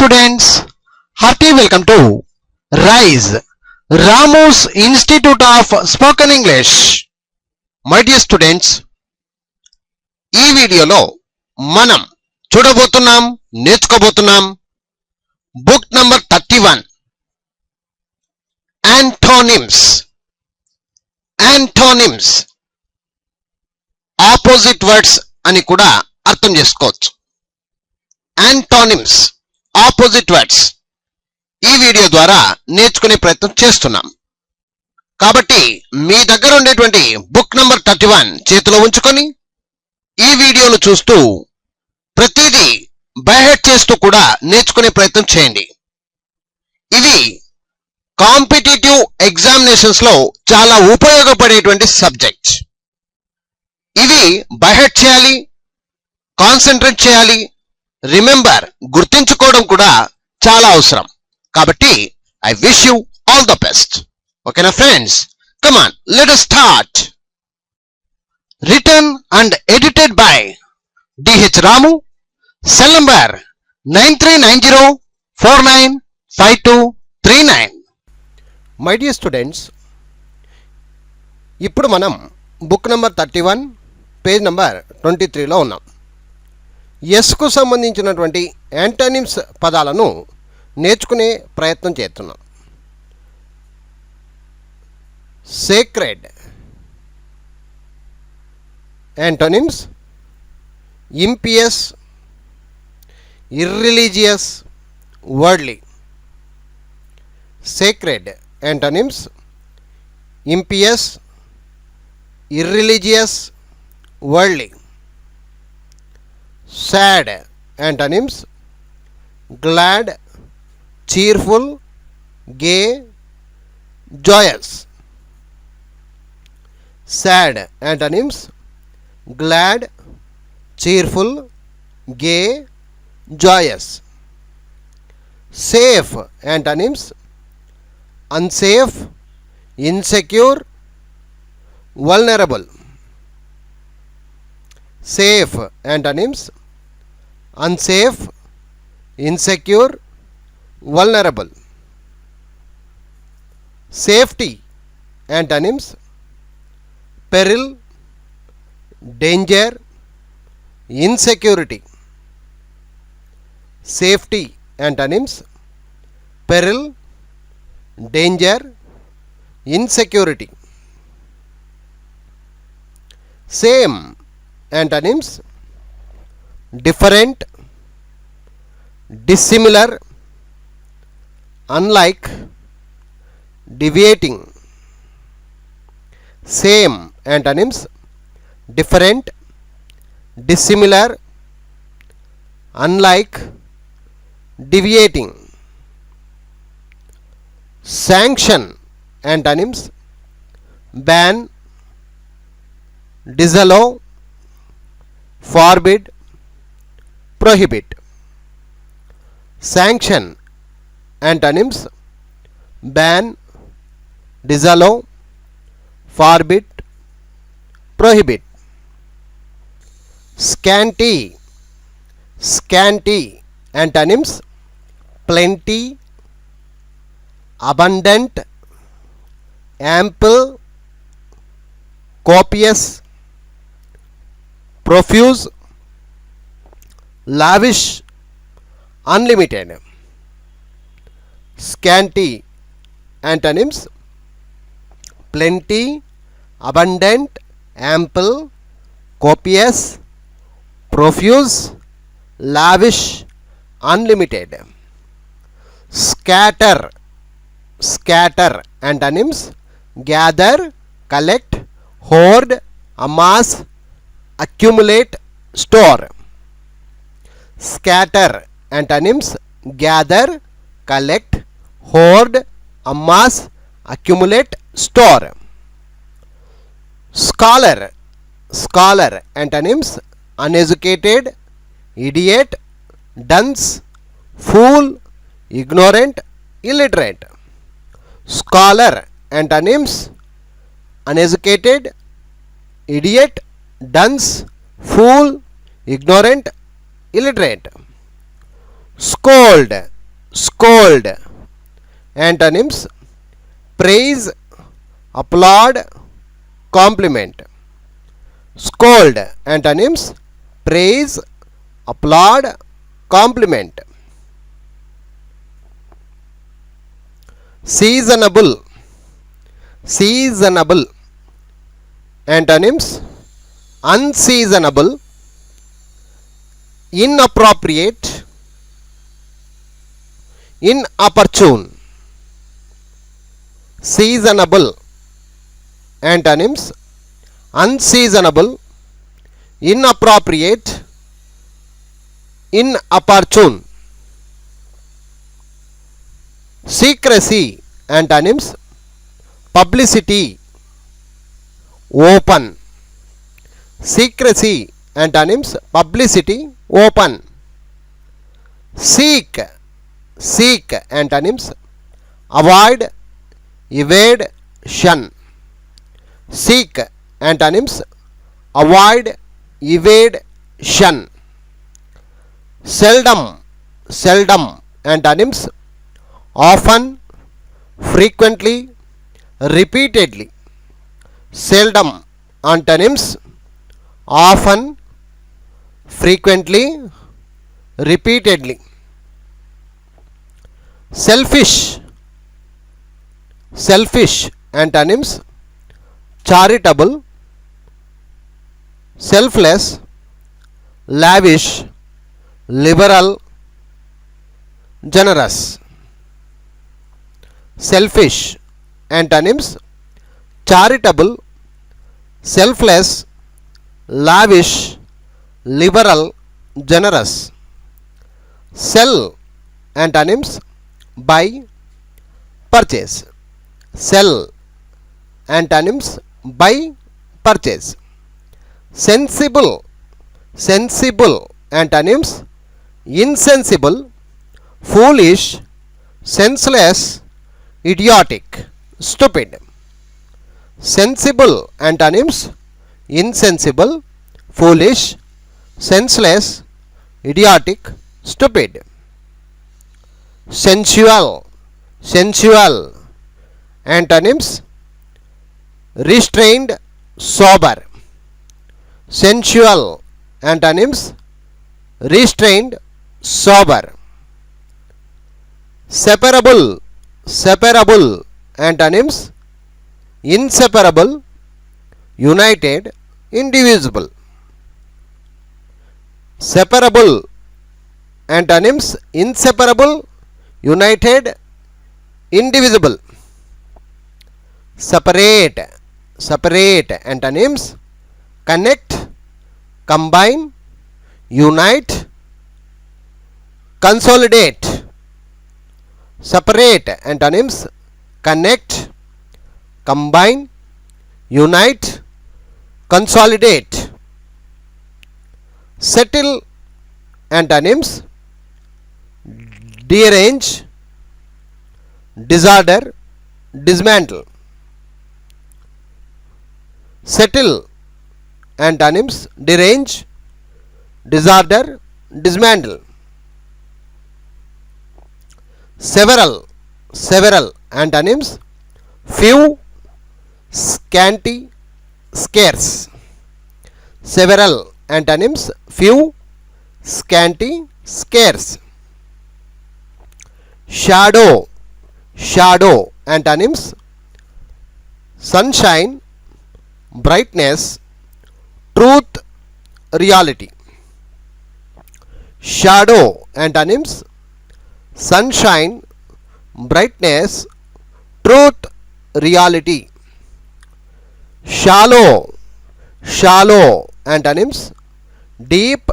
students, hearty welcome to RISE, Ramu's Institute of Spoken English. My dear students, ఈ వీడియోలో మనం చూడబోతున్నాం, నేర్చుకోబోతున్నాం book number 31 antonyms opposite words అని కూడా అర్థం చేసుకోవచ్చు. యాంటోనిమ్స్ ఆపోజిట్ వర్డ్స్ ఈ వీడియో ద్వారా నేర్చుకునే ప్రయత్నం చేస్తున్నాం. కాబట్టి మీ దగ్గర ఉండేటువంటి బుక్ నంబర్ 31 చేతిలో ఉంచుకొని ఈ వీడియోను చూస్తూ ప్రతిదీ బైహెడ్ చేస్తూ కూడా నేర్చుకునే ప్రయత్నం చేయండి. ఇవి కాంపిటిటివ్ ఎగ్జామినేషన్స్ లో చాలా ఉపయోగపడేటువంటి సబ్జెక్ట్. ఇవి బైహెడ్ చేయాలి, కాన్సన్ట్రేట్ చేయాలి, రిమెంబర్ గుర్తించుకోవడం కూడా చాలా అవసరం. కాబట్టి I wish you all the best. ఓకేనా friends, come on, let us start. Written and edited by D H Ramu, cell number 9390495239. My dear students, ఇప్పుడు మనం బుక్ నెంబర్ 31 పేజ్ నెంబర్ 23లో ఉన్నాం. ఎస్కు సంబంధించినటువంటి యాంటోనిమ్స్ పదాలను నేర్చుకునే ప్రయత్నం చేస్తున్నాం. Sacred antonyms: impious, irreligious, worldly. Sacred antonyms: impious, irreligious, worldly. Sad antonyms: glad, cheerful, gay, joyous. Sad antonyms: glad, cheerful, gay, joyous. Safe antonyms: unsafe, insecure, vulnerable. Safe antonyms: unsafe, insecure, vulnerable. Safety antonyms: peril, danger, insecurity. Safety antonyms: peril, danger, insecurity. Same antonyms: different, dissimilar, unlike, deviating. Same antonyms: different, dissimilar, unlike, deviating. Sanction antonyms: ban, disallow, forbid, prohibit. Sanction antonyms: ban, disallow, forbid, prohibit. Scanty antonyms: plenty, abundant, ample, copious, profuse, lavish, unlimited. Scanty antonyms: plenty, abundant, ample, copious, profuse, lavish, unlimited. Scatter antonyms: gather, collect, hoard, amass, accumulate, store. Scatter antonyms: gather, collect, hoard, amass, accumulate, store. Scholar antonyms: uneducated, idiot, dunce, fool, ignorant, illiterate. Scholar antonyms: uneducated, idiot, dunce, fool, ignorant, illiterate. Scold scold. Antonyms: praise, applaud, compliment. Scold. Antonyms: praise, applaud, compliment. Seasonable. Seasonable. Antonyms: unseasonable, inappropriate, inopportune. Seasonable. Antonyms: unseasonable, inappropriate, inopportune. Secrecy. Antonyms: publicity, open. Secrecy. Antonyms: publicity, open. Seek. Seek. Antonyms: avoid, evade, shun. Seek. Antonyms: avoid, evade, shun. Seldom. Seldom. Antonyms: often, frequently, repeatedly. Seldom. Antonyms: often, frequently, repeatedly. Selfish. Selfish. Antonyms: charitable, selfless, lavish, liberal, generous. Selfish. Antonyms: charitable, selfless, lavish, liberal, generous. Sell. Antonyms: buy, purchase. Sell. Antonyms: buy, purchase. Sensible. Sensible. Antonyms: insensible, foolish, senseless, idiotic, stupid. Sensible. Antonyms: insensible, foolish, senseless, idiotic, stupid. Sensual. Sensual. Antonyms: restrained, sober. Sensual. Antonyms: restrained, sober. Separable. Separable. Antonyms: inseparable, united, indivisible. Separable. Antonyms: inseparable, united, indivisible. Separate. Separate. Antonyms: connect, combine, unite, consolidate. Separate. Antonyms: connect, combine, unite, consolidate. Settle. Antonyms: dearrange, disorder, dismantle. Settle. Antonyms: derange, disorder, dismantle. Several. Several. Antonyms: few, scanty, scarce. Several. Antonyms: few, scanty, scarce. Shadow. Shadow. Antonyms: sunshine, brightness, truth, reality. Shadow. Antonyms: sunshine, brightness, truth, reality. Shallow. Shallow. Antonyms: deep,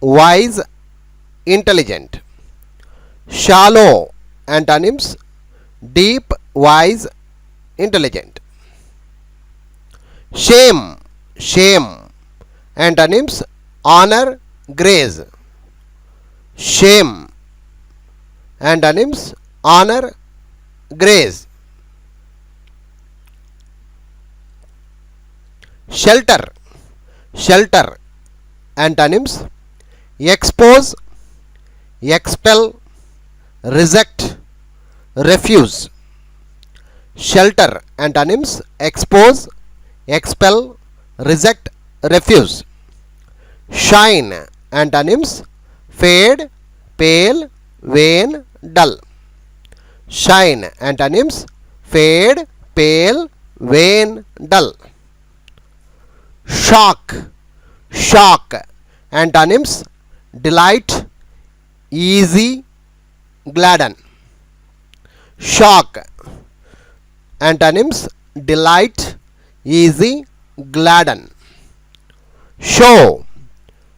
wise, intelligent. Shallow. Antonyms: deep, wise, intelligent. Shame. Shame. Antonyms: honor, grace. Shame. Antonyms: honor, grace. Shelter. Shelter. Antonyms: expose, expel, reject, refuse. Shelter antonyms expose, expel, reject, refuse. Shine antonyms fade, pale, wane, dull. Shine antonyms fade, pale, wane, dull. Shock, shock antonyms delight, easy, gladden. Shock antonyms delight, easy, gladden. Show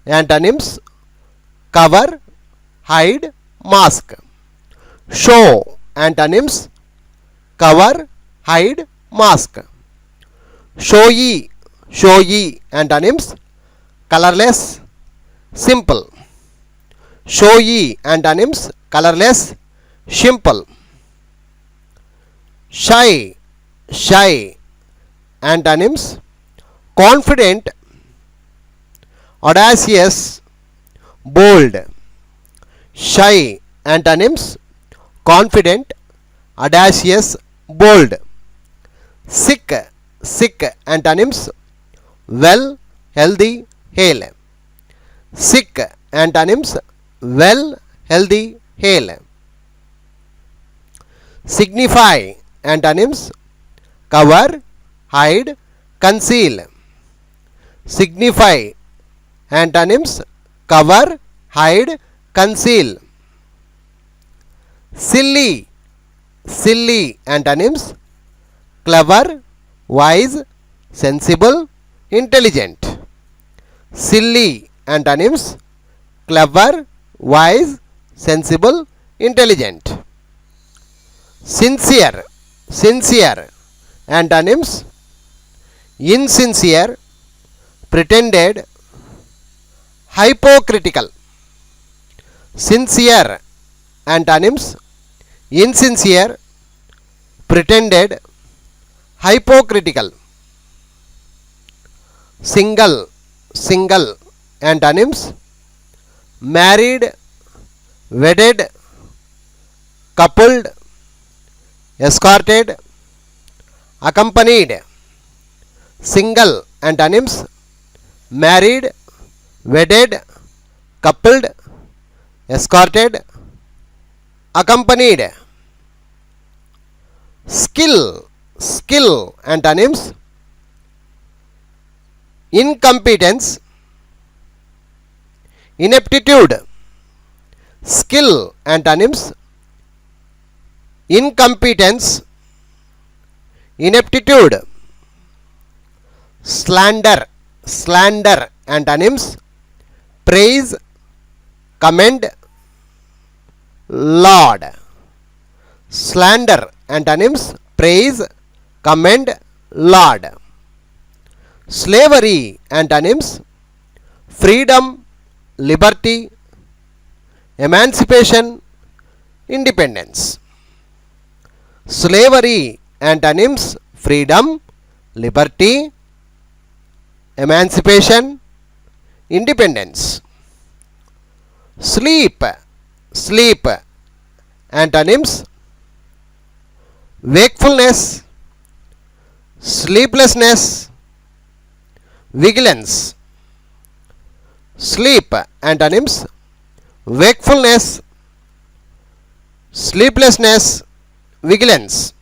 antonyms cover, hide, mask. Show antonyms cover, hide, mask. Showy, showy antonyms colorless, simple. Showy antonyms colorless, simple. Shy, shy antonyms confident, audacious, bold. Shy antonyms confident, audacious, bold. Sick, sick antonyms well, healthy, hale. Sick antonyms well, healthy, hale. Signify antonyms cover, hide, conceal. Signify antonyms cover, hide, conceal. Silly, silly antonyms clever, wise, sensible, intelligent. Silly antonyms clever, wise, sensible, intelligent. Sincere, sincere antonyms insincere, pretended, hypocritical. Sincere antonyms insincere, pretended, hypocritical. Single, single antonyms married, wedded, coupled, escorted, accompanied. Single antonyms married, wedded, coupled, escorted, accompanied. Skill, skill antonyms incompetence, ineptitude. Skill antonyms incompetence, ineptitude. Slander, slander antonyms praise, commend, laud. Slander antonyms praise, commend, laud. Slavery antonyms freedom, liberty, emancipation, independence. Slavery antonyms freedom, liberty, emancipation, independence. Sleep, sleep antonyms wakefulness, sleeplessness, vigilance. Sleep antonyms wakefulness, sleeplessness, vigilance.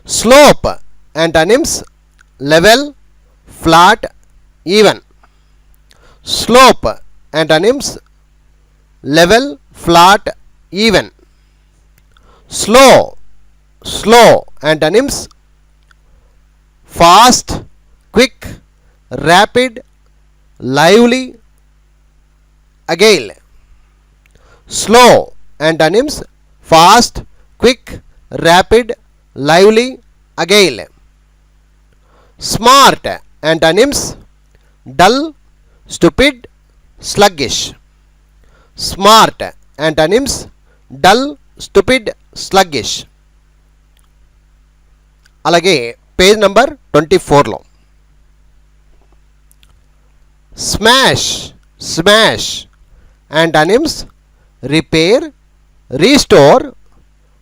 Slope antonyms level, flat, even. Slope antonyms level, flat, even. Slow, slow antonyms fast, quick, rapid, lively, agile. Slow antonyms fast, quick, rapid, lively, agile. Smart antonyms dull, stupid, sluggish. Smart antonyms dull, stupid, sluggish. అలాగే page number 24లో smash, smash antonyms repair, restore,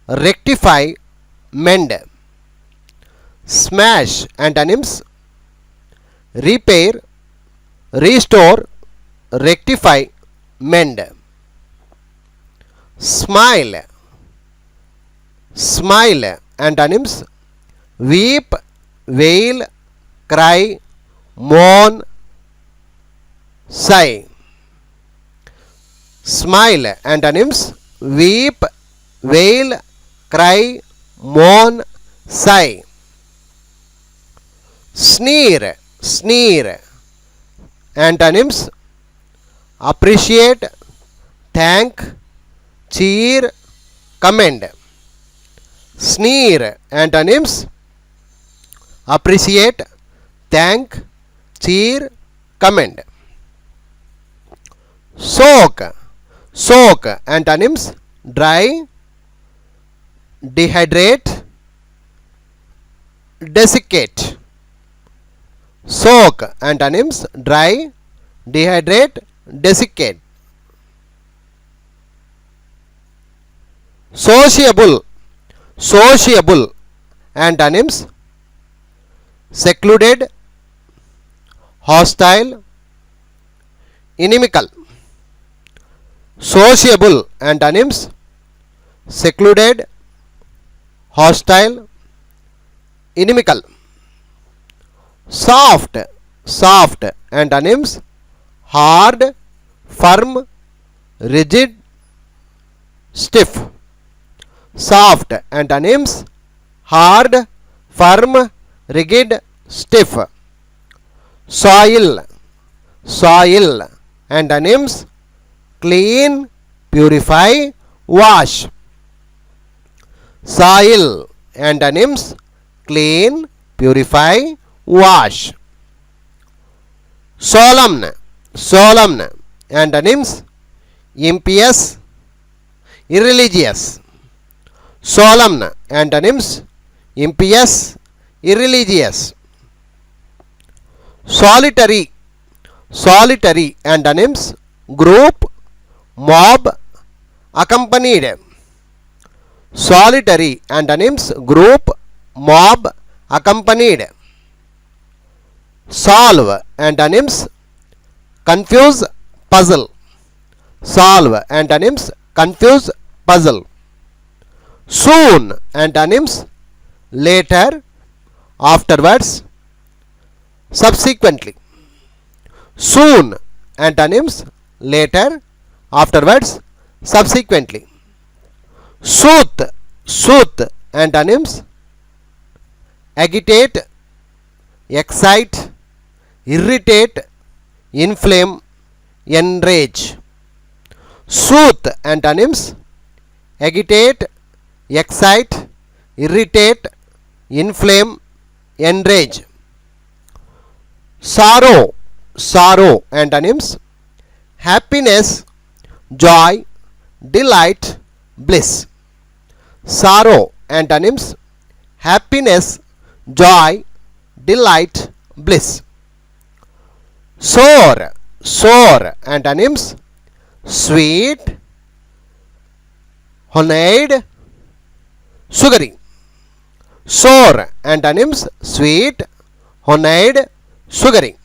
rectify, mend. Smash antonyms: repair, restore, rectify, mend. Smile, smile antonyms: weep, wail, cry, mourn, sigh. Smile antonyms: weep, wail, cry, mourn, sigh. Sneer, sneer antonyms: appreciate, thank, cheer, commend. Sneer antonyms: appreciate, thank, cheer, commend. Soak, soak antonyms: dry, dehydrate, desiccate. Soak antonyms: dry, dehydrate, desiccate. Sociable, sociable antonyms: secluded, hostile, inimical. Sociable antonyms: secluded, hostile, inimical. Soft, soft antonyms: hard, firm, rigid, stiff. Soft antonyms: hard, firm, rigid, stiff. Soil, soil antonyms: clean, purify, wash. Soil antonyms: clean, purify, wash. Solemn, solemn antonyms: impious, irreligious. Solemn antonyms: impious, irreligious. Solitary, solitary antonyms: group, mob, accompanied. Solitary antonyms: group, mob, accompanied. Solve antonyms: confuse, puzzle. Solve antonyms: confuse, puzzle. Soon antonyms: later, afterwards, subsequently. Soon antonyms: later, afterwards, subsequently. Soothe, soothe antonyms: agitate, excite, irritate, inflame, enrage. Soothe antonyms: agitate, excite, irritate, inflame, enrage. Sorrow, sorrow antonyms: happiness, joy, delight, bliss. Sorrow antonyms: happiness, joy, delight, bliss. Sour, sour antonyms: sweet, honeyed, sugary. Sour antonyms: sweet, honeyed, sugary.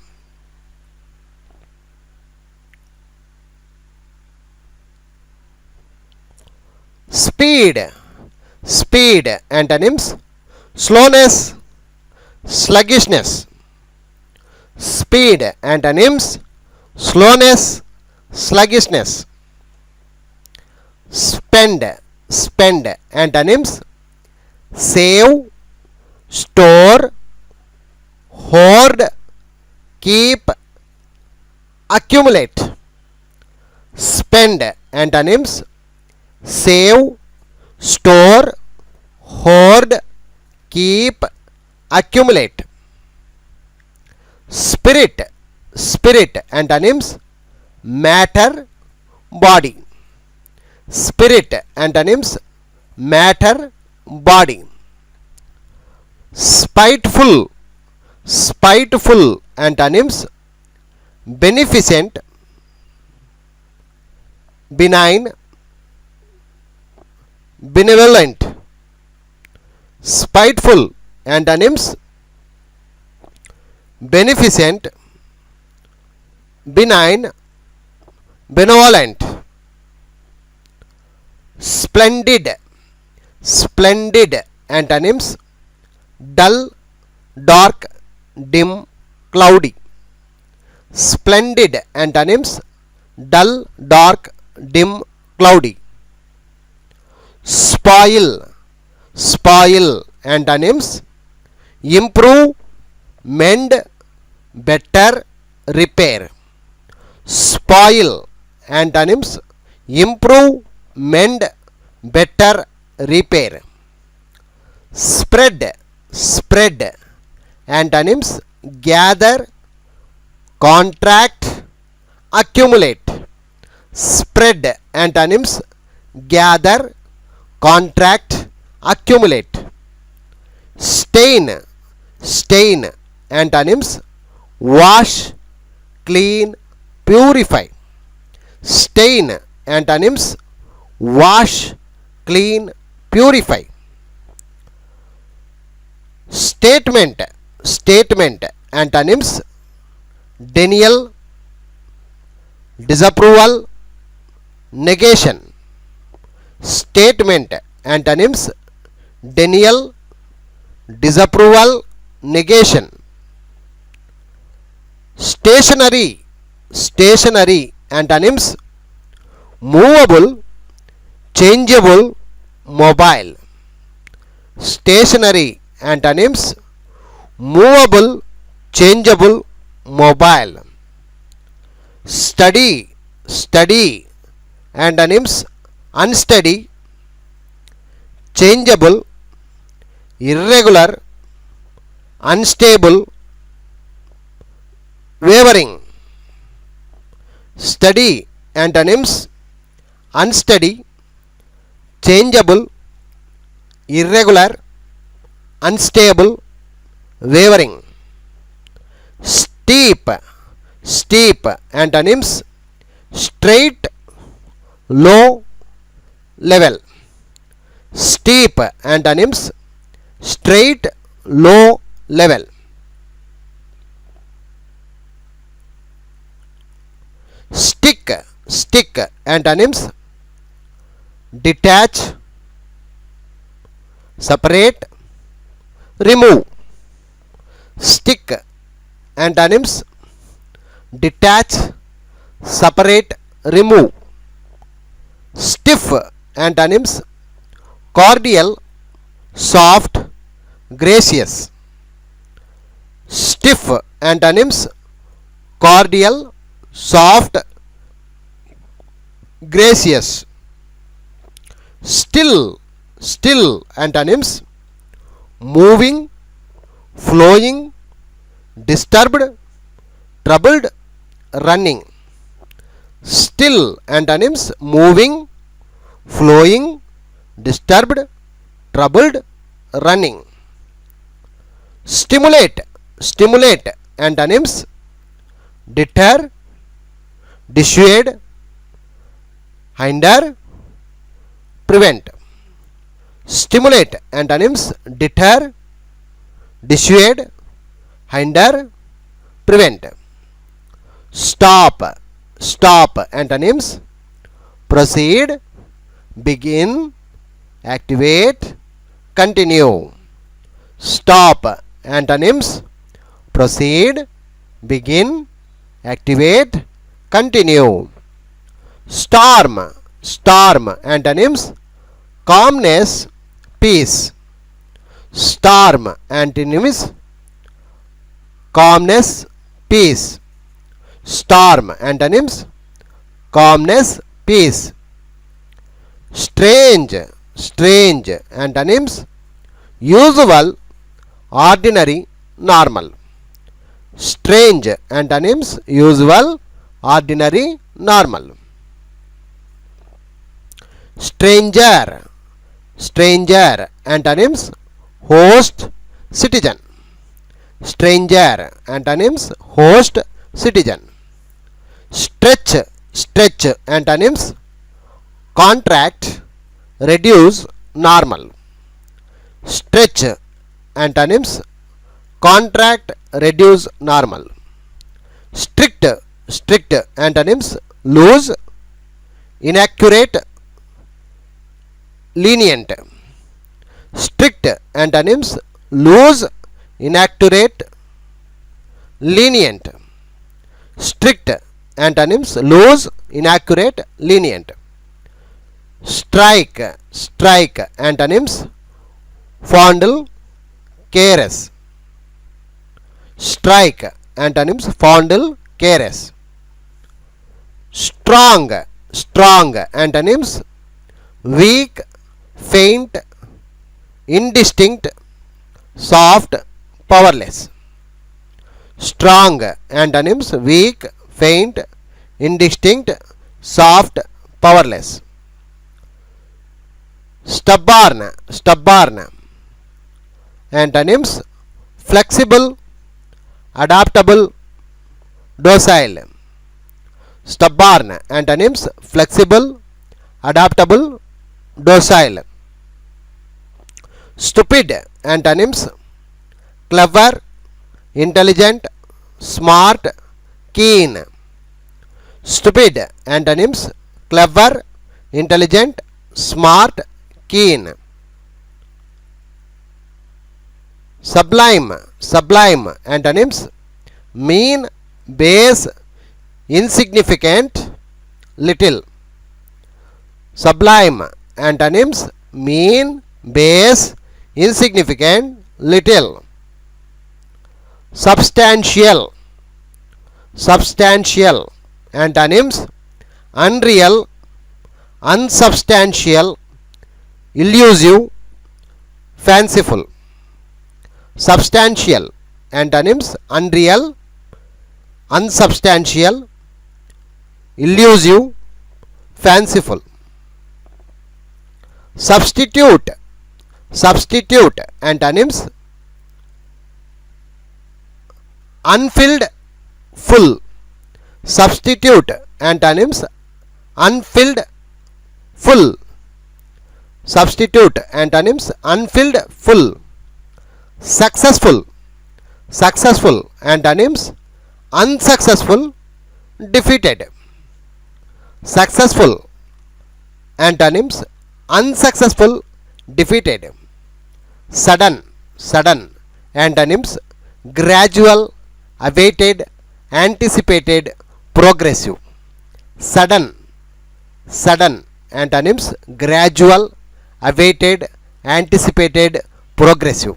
Speed, speed antonyms: slowness, sluggishness. Speed antonyms: slowness, sluggishness. Spend, spend antonyms: save, store, hoard, keep, accumulate. Spend antonyms: save, store, hoard, keep, accumulate. Spirit, spirit antonyms: matter, body. Spirit antonyms: matter, body. Spiteful, spiteful antonyms: beneficent, benign, benevolent. Spiteful, antonyms beneficent, benign, benevolent. Splendid, splendid, antonyms dull, dark, dim, cloudy. Splendid, antonyms dull, dark, dim, cloudy. Spoil, spoil, antonyms improve, mend, better, repair. Spoil, antonyms improve, mend, better, repair. Spread, spread, antonyms gather, contract, accumulate. Spread, antonyms gather, contract, accumulate. Stain, stain, antonyms wash, clean, purify. Stain, antonyms wash, clean, purify. Statement, statement, antonyms denial, disapproval, negation. Statement, antonyms denial, disapproval, negation. Stationary, stationary, antonyms movable, changeable, mobile. Stationary, antonyms movable, changeable, mobile. Study, study, antonyms unsteady, changeable, irregular, unstable, wavering. Study, antonyms unsteady, changeable, irregular, unstable, wavering. Steep, steep, antonyms straight, low, level. Steep, antonyms straight, low, level. Stick, stick, antonyms detach, separate, remove. Stick, antonyms detach, separate, remove. Stiff, antonyms cordial, soft, gracious. Stiff, antonyms cordial, soft, gracious. Still, still, antonyms moving, flowing, disturbed, troubled, running. Still, antonyms moving, flowing, disturbed, troubled, running. Stimulate, stimulate, antonyms deter, dissuade, hinder, prevent. Stimulate, antonyms deter, dissuade, hinder, prevent. Stop, stop, antonyms proceed, begin, activate, continue. Stop, antonyms proceed, begin, activate, continue. Storm, storm, antonyms calmness, peace. Storm, antonyms calmness, peace. Storm, antonyms calmness, peace. Strange, strange, antonyms usual, ordinary, normal. Strange, antonyms usual, ordinary, normal. Stranger, stranger, antonyms host, citizen. Stranger, antonyms host, citizen. Stretch, stretch, antonyms contract, reduce normal. Stretch antonyms contract, reduce normal. Strict antonyms loose, inaccurate, lenient. Strict antonyms loose, inaccurate, lenient. Strict antonyms loose, inaccurate, lenient. Strike antonyms fondle, caress. Strike antonyms fondle, caress. Strong antonyms weak, faint, indistinct, soft, powerless. Strong antonyms weak, faint, indistinct, soft, powerless. Stubborn antonyms flexible, adaptable, docile. Stubborn antonyms flexible, adaptable, docile. Stupid antonyms clever, intelligent, smart, keen. Stupid antonyms clever, intelligent, smart, keen. Sublime antonyms mean, base, insignificant, little. Sublime antonyms mean, base, insignificant, little. Substantial antonyms unreal, unsubstantial, elusive, fanciful. Substantial antonyms unreal, unsubstantial, elusive, fanciful. Substitute antonyms unfilled, full. Substitute antonyms unfilled, full. Substitute antonyms unfilled, full. Successful antonyms unsuccessful, defeated. Successful antonyms unsuccessful, defeated. Sudden antonyms gradual, awaited, anticipated, progressive. Sudden antonyms gradual, awaited, anticipated, progressive.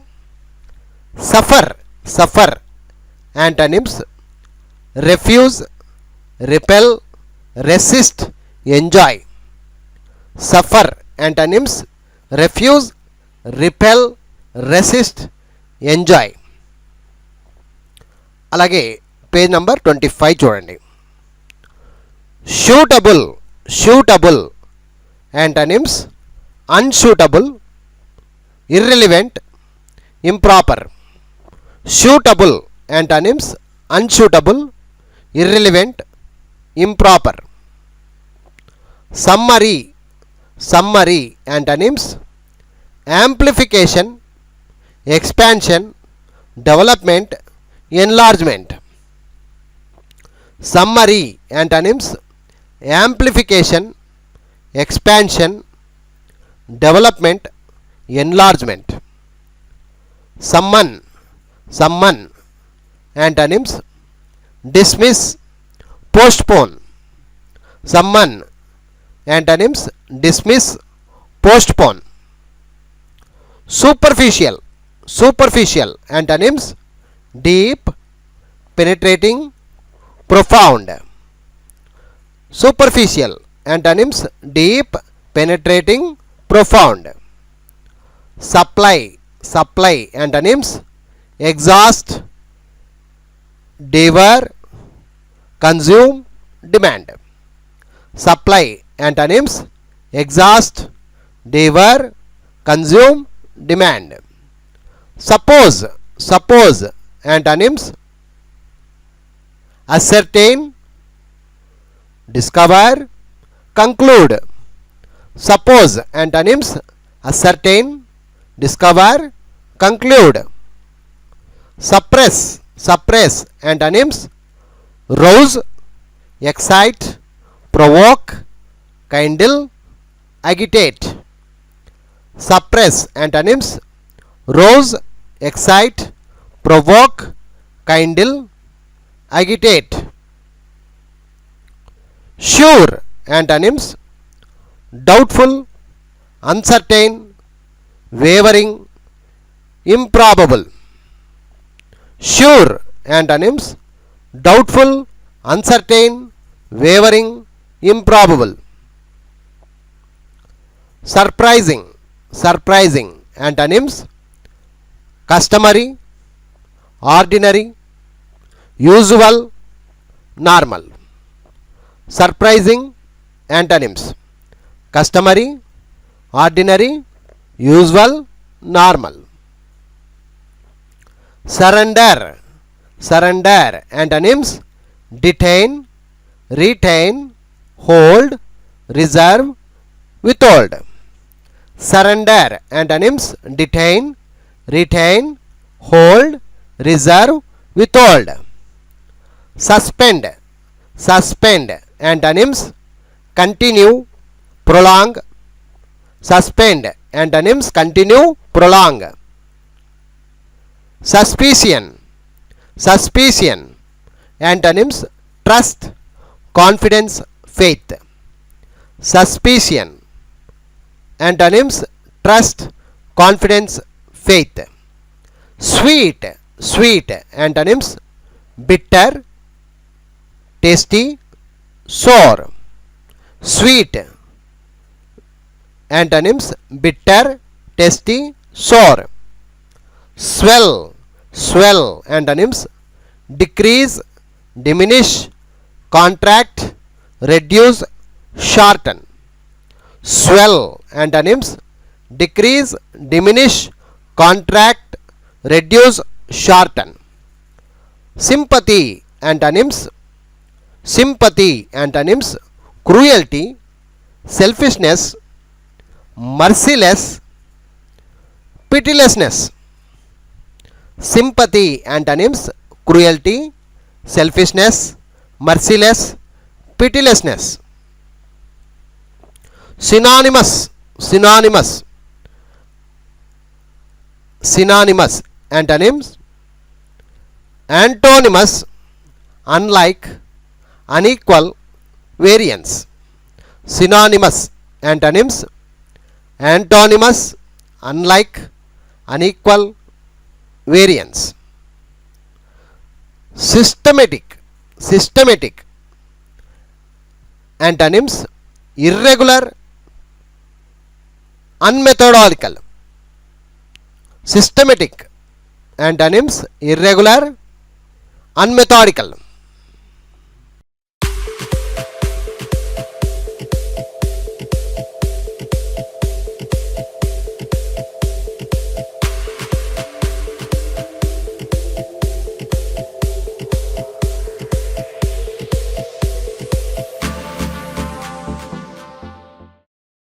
Suffer antonyms refuse, repel, resist, enjoy. Suffer antonyms refuse, repel, resist, enjoy. అలాగే page number 25 చూడండి. Suitable antonyms unsuitable, irrelevant, improper. Suitable antonyms unsuitable, irrelevant, improper. Summary antonyms amplification, expansion, development, enlargement. Summary antonyms amplification, expansion, development, enlargement. Summon antonyms dismiss, postpone. Summon antonyms dismiss, postpone. Superficial antonyms deep, penetrating, profound. Superficial antonyms deep, penetrating, profound. Supply antonyms exhaust, devour, consume, demand. Supply antonyms exhaust, devour, consume, demand. Suppose antonyms ascertain, discover, conclude. suppose antonyms ascertain, discover, conclude. Suppress, suppress antonyms rouse, excite, provoke, kindle, agitate. Suppress antonyms rouse, excite, provoke, kindle, agitate. Sure antonyms doubtful, uncertain, wavering, improbable. Sure antonyms doubtful, uncertain, wavering, improbable. Surprising, surprising antonyms customary, ordinary, usual, normal. Surprising antonyms customary, ordinary, usual, normal. Surrender, surrender antonyms detain, retain, hold, reserve, withhold. Surrender antonyms detain, retain, hold, reserve, withhold. Suspend, suspend antonyms continue, prolong. Suspend antonyms continue, prolong. Suspicion, suspicion antonyms trust, confidence, faith. Suspicion antonyms trust, confidence, faith. Sweet, sweet antonyms bitter, tasty, sour. Sweet antonyms bitter, tasty, sour. Swell, swell antonyms decrease, diminish, contract, reduce, shorten. Swell antonyms decrease, diminish, contract, reduce, shorten. Sympathy antonyms sympathy antonyms cruelty, selfishness, merciless, pitilessness. Sympathy antonyms cruelty, selfishness, merciless, pitilessness. Synonymous, synonymous, synonymous antonyms antonymous, unlike, unequal, variance. Synonymous antonyms antonymous, unlike, unequal, variance. Systematic, systematic antonyms irregular, unmethodical. Systematic antonyms irregular, unmethodical.